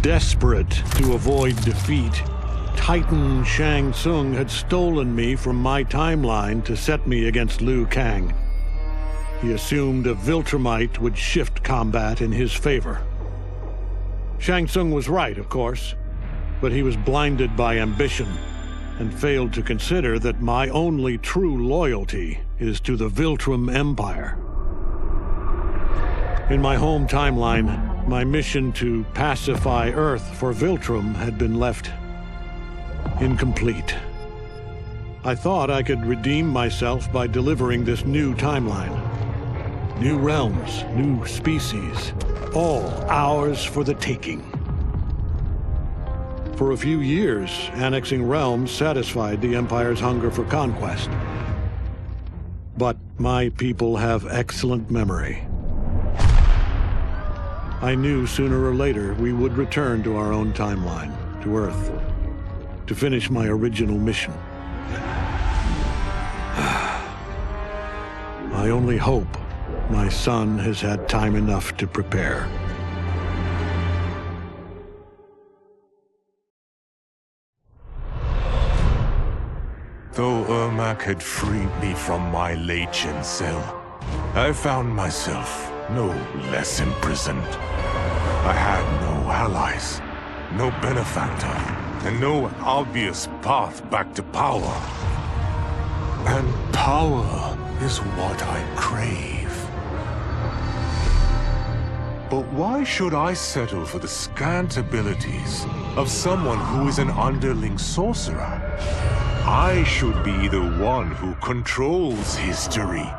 Desperate to avoid defeat, Titan Shang Tsung had stolen me from my timeline to set me against Liu Kang. He assumed a Viltrumite would shift combat in his favor. Shang Tsung was right, of course, but he was blinded by ambition and failed to consider that my only true loyalty is to the Viltrum Empire. In my home timeline, my mission to pacify Earth for Viltrum had been left incomplete. I thought I could redeem myself by delivering this new timeline. New realms, new species, all ours for the taking. For a few years, annexing realms satisfied the Empire's hunger for conquest. But my people have excellent memory. I knew sooner or later we would return to our own timeline, to Earth, to finish my original mission. I only hope my son has had time enough to prepare. Though Ermac had freed me from my Leichin cell, I found myself no less imprisoned. I had no allies, no benefactor, and no obvious path back to power. And power is what I crave. But why should I settle for the scant abilities of someone who is an underling sorcerer? I should be the one who controls history,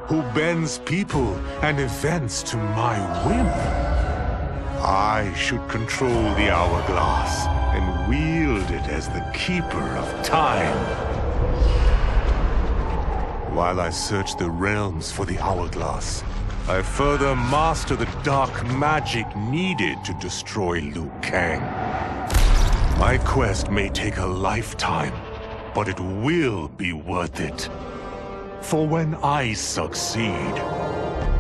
who bends people and events to my whim. I should control the hourglass and wield it as the keeper of time. While I search the realms for the hourglass, I further master the dark magic needed to destroy Liu Kang. My quest may take a lifetime, but it will be worth it. For when I succeed,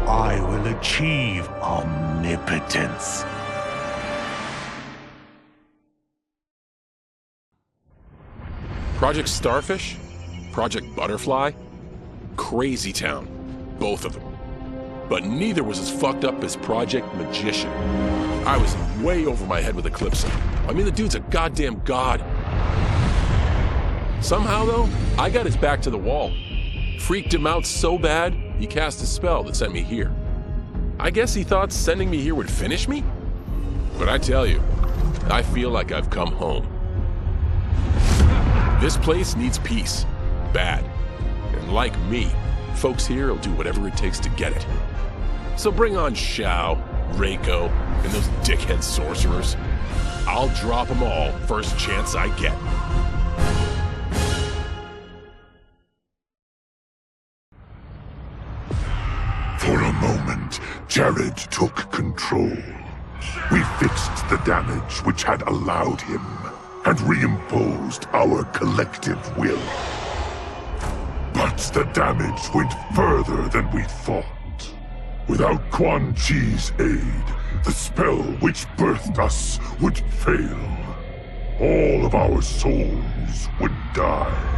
I will achieve omnipotence. Project Starfish? Project Butterfly? Crazy Town. Both of them. But neither was as fucked up as Project Magician. I was way over my head with Eclipse. I mean, the dude's a goddamn god. Somehow, though, I got his back to the wall. Freaked him out so bad, he cast a spell that sent me here. I guess he thought sending me here would finish me? But I tell you, I feel like I've come home. This place needs peace. Bad. And like me, folks here will do whatever it takes to get it. So bring on Shao, Reiko, and those dickhead sorcerers. I'll drop them all first chance I get. For a moment, Jared took control. We fixed the damage which had allowed him, and reimposed our collective will. But the damage went further than we thought. Without Quan Chi's aid, the spell which birthed us would fail. All of our souls would die.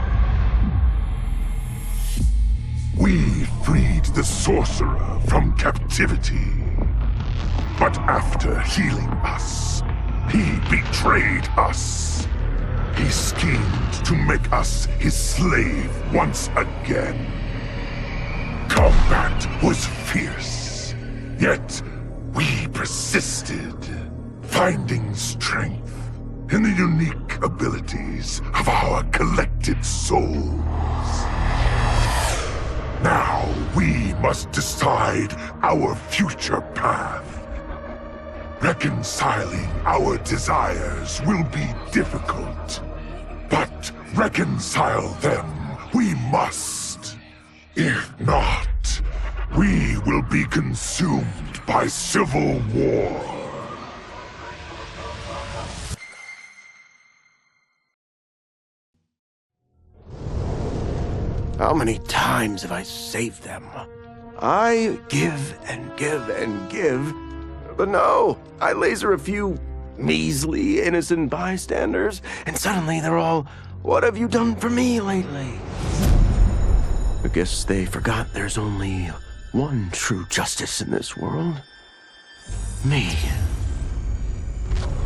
We freed the sorcerer from captivity. But after healing us, he betrayed us. He schemed to make us his slave once again. Combat was fierce, yet we persisted, finding strength in the unique abilities of our collected souls. Now we must decide our future path. Reconciling our desires will be difficult, but reconcile them we must. If not, we will be consumed by civil war. How many times have I saved them? I give and give and give, but no, I laser a few measly, innocent bystanders, and suddenly they're all, "What have you done for me lately?" I guess they forgot there's only one true justice in this world. Me.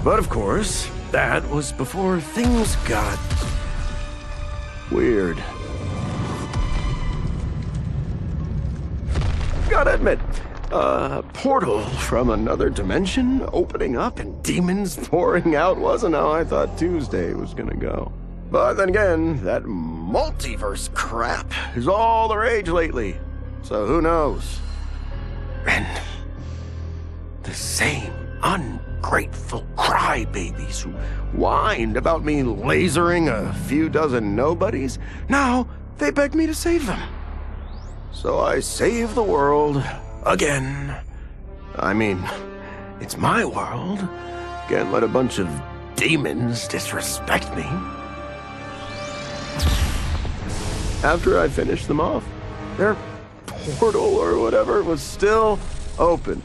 But of course, that was before things got weird. Gotta admit, a portal from another dimension opening up and demons pouring out wasn't how I thought Tuesday was gonna go. But then again, that multiverse crap is all the rage lately, so who knows? And the same ungrateful crybabies who whined about me lasering a few dozen nobodies, now they beg me to save them. So I save the world again. I mean, it's my world. Can't let a bunch of demons disrespect me. After I finished them off, their portal or whatever was still open,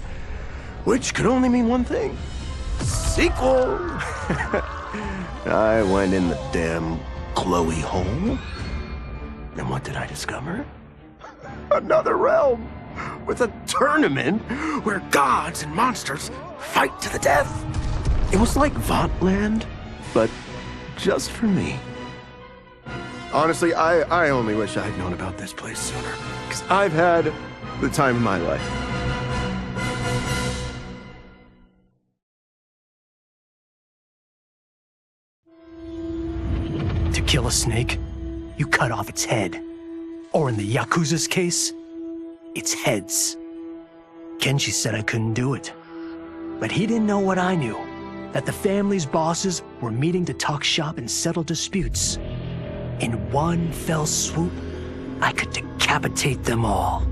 which could only mean one thing: sequel. I went in the damn Chloe hole, and what did I discover? Another realm with a tournament where gods and monsters fight to the death. It was like Votland, but just for me. Honestly, I only wish I had known about this place sooner, because I've had the time of my life. To kill a snake, you cut off its head. Or in the Yakuza's case, it's heads. Kenshi said I couldn't do it. But he didn't know what I knew, that the family's bosses were meeting to talk shop and settle disputes. In one fell swoop, I could decapitate them all.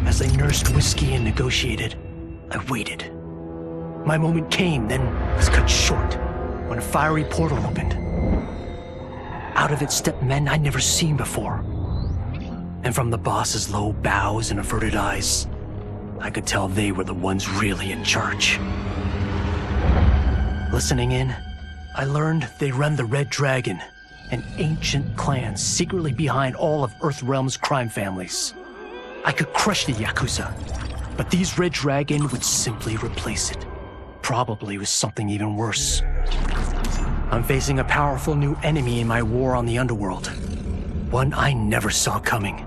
As they nursed whiskey and negotiated, I waited. My moment came, then was cut short when a fiery portal opened. Out of it stepped men I'd never seen before. And from the boss's low bows and averted eyes, I could tell they were the ones really in charge. Listening in, I learned they run the Red Dragon, an ancient clan secretly behind all of Earthrealm's crime families. I could crush the Yakuza, but these Red Dragon would simply replace it, probably with something even worse. I'm facing a powerful new enemy in my war on the underworld, one I never saw coming,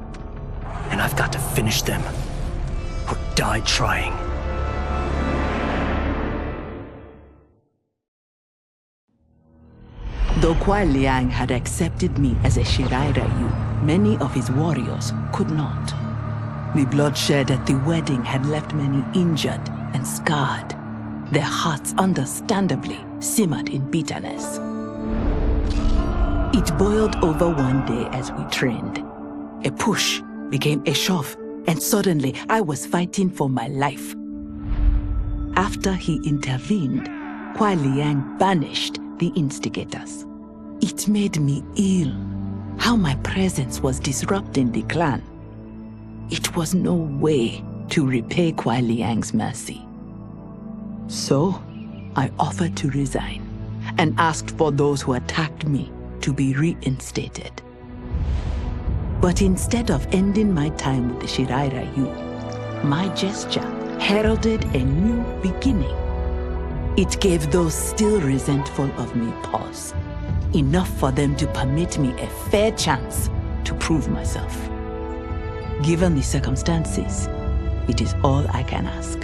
and I've got to finish them, or die trying. Though Kuai Liang had accepted me as a Shirai Ryu, many of his warriors could not. The bloodshed at the wedding had left many injured and scarred. Their hearts understandably simmered in bitterness. It boiled over one day as we trained. A push became a shove, and suddenly I was fighting for my life. After he intervened, Kuai Liang banished the instigators. It made me ill, how my presence was disrupting the clan. It was no way to repay Kuai Liang's mercy. So, I offered to resign and asked for those who attacked me to be reinstated. But instead of ending my time with the Shirai Ryu, my gesture heralded a new beginning. It gave those still resentful of me pause, enough for them to permit me a fair chance to prove myself. Given the circumstances, it is all I can ask.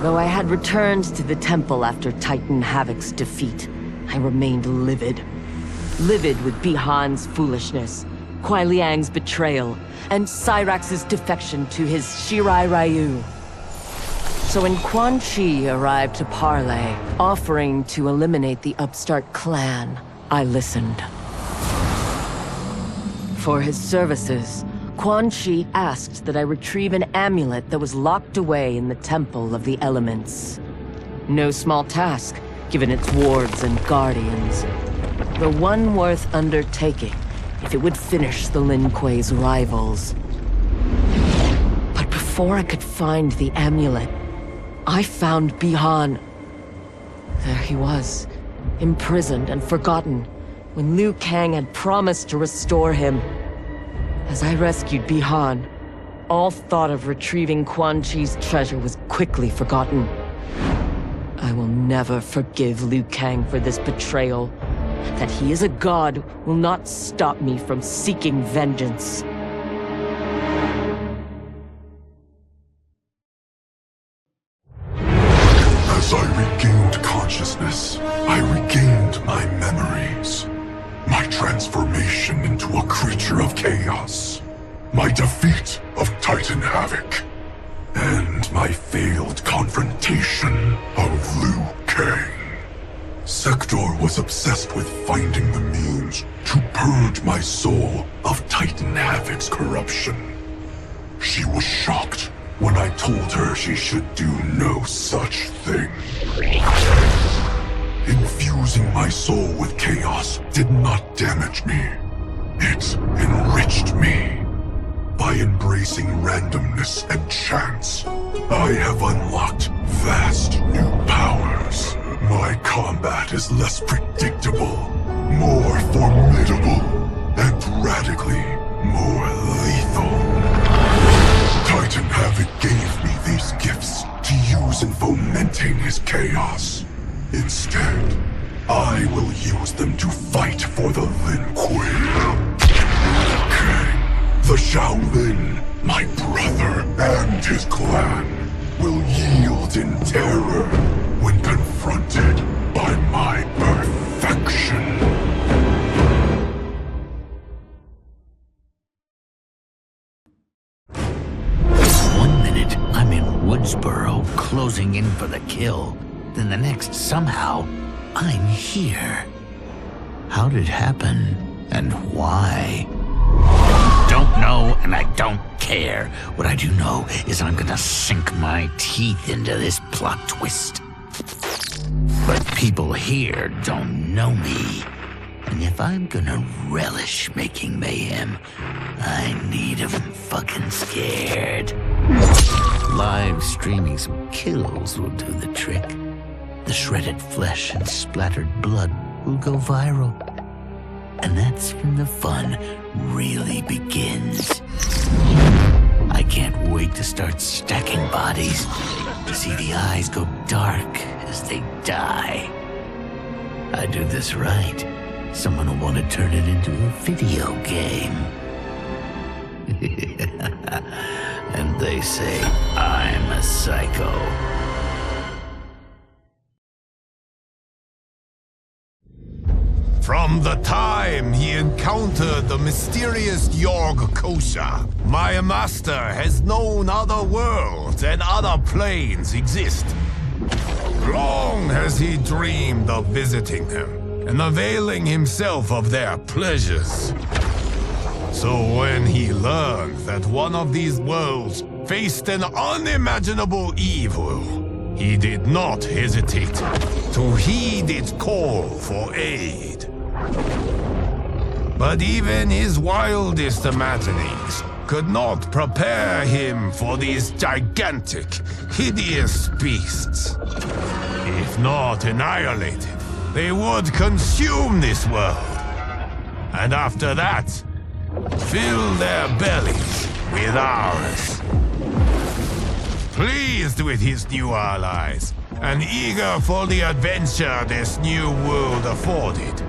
Though I had returned to the temple after Titan Havoc's defeat, I remained livid. Livid with Bihan's foolishness, Kuai Liang's betrayal, and Cyrax's defection to his Shirai Ryu. So when Quan Chi arrived to parley, offering to eliminate the upstart clan, I listened. For his services, Quan Chi asked that I retrieve an amulet that was locked away in the Temple of the Elements. No small task, given its wards and guardians. The one worth undertaking, if it would finish the Lin Kuei's rivals. Before I could find the amulet, I found Bi-Han. There he was, imprisoned and forgotten, when Liu Kang had promised to restore him. As I rescued Bi-Han, all thought of retrieving Quan Chi's treasure was quickly forgotten. I will never forgive Liu Kang for this betrayal. That he is a god will not stop me from seeking vengeance. As I regained consciousness, I regained my memories. My transformation into a creature of chaos. My defeat of Titan Havoc. And my failed confrontation of Liu Kang. Sektor was obsessed with finding the means to purge my soul of Titan Havoc's corruption. She was shocked when I told her she should do no such thing. Infusing my soul with chaos did not damage me. It enriched me. By embracing randomness and chance, I have unlocked vast new powers. My combat is less predictable, more formidable, and radically more lethal. Titan Havoc gave me these gifts to use in fomenting his chaos. Instead, I will use them to fight for the Lin Kuei. Kang, the Shaolin, my brother and his clan, will yield in terror when confronted by my perfection. One minute, I'm in Woodsboro, closing in for the kill. Then the next, somehow, I'm here. How did it happen, and why? Don't know, and I don't care. What I do know is I'm gonna sink my teeth into this plot twist. But people here don't know me. And if I'm gonna relish making mayhem, I need 'em fucking scared. Live streaming some kills will do the trick. The shredded flesh and splattered blood will go viral. And that's when the fun really begins. I can't wait to start stacking bodies, to see the eyes go dark as they die. I do this right, someone will want to turn it into a video game. And they say I'm a psycho. From the time he encountered the mysterious Yorg Kosha, my master has known other worlds and other planes exist. Long has he dreamed of visiting them and availing himself of their pleasures. So when he learned that one of these worlds faced an unimaginable evil, he did not hesitate to heed its call for aid. But even his wildest imaginings could not prepare him for these gigantic, hideous beasts. If not annihilated, they would consume this world. And after that, fill their bellies with ours. Pleased with his new allies, and eager for the adventure this new world afforded,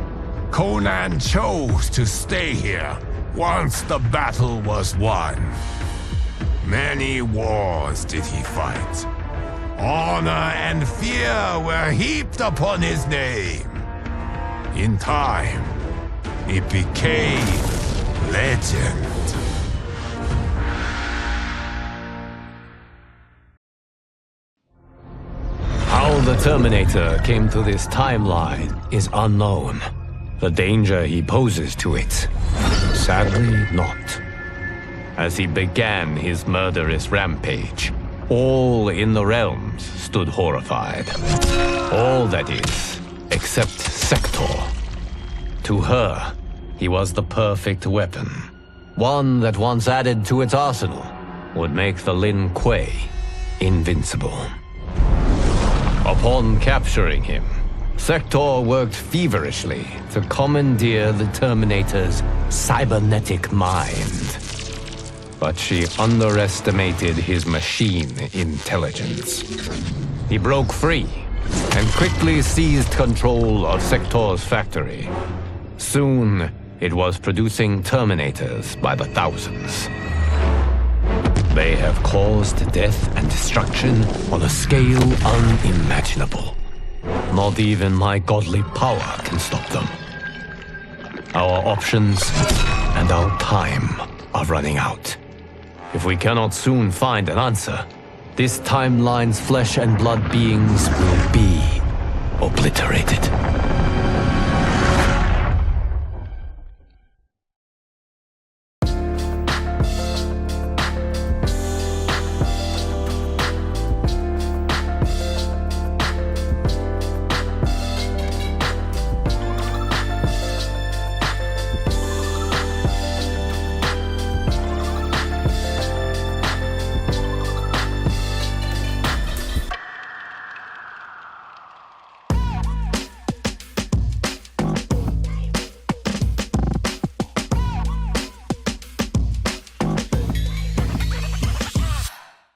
Conan chose to stay here once the battle was won. Many wars did he fight. Honor and fear were heaped upon his name. In time, it became legend. How the Terminator came to this timeline is unknown. The danger he poses to it, sadly not. As he began his murderous rampage, all in the realms stood horrified. All that is, except Sektor. To her, he was the perfect weapon. One that once added to its arsenal, would make the Lin Kuei invincible. Upon capturing him, Sektor worked feverishly to commandeer the Terminator's cybernetic mind. But she underestimated his machine intelligence. He broke free and quickly seized control of Sektor's factory. Soon, it was producing Terminators by the thousands. They have caused death and destruction on a scale unimaginable. Not even my godly power can stop them. Our options and our time are running out. If we cannot soon find an answer, this timeline's flesh and blood beings will be obliterated.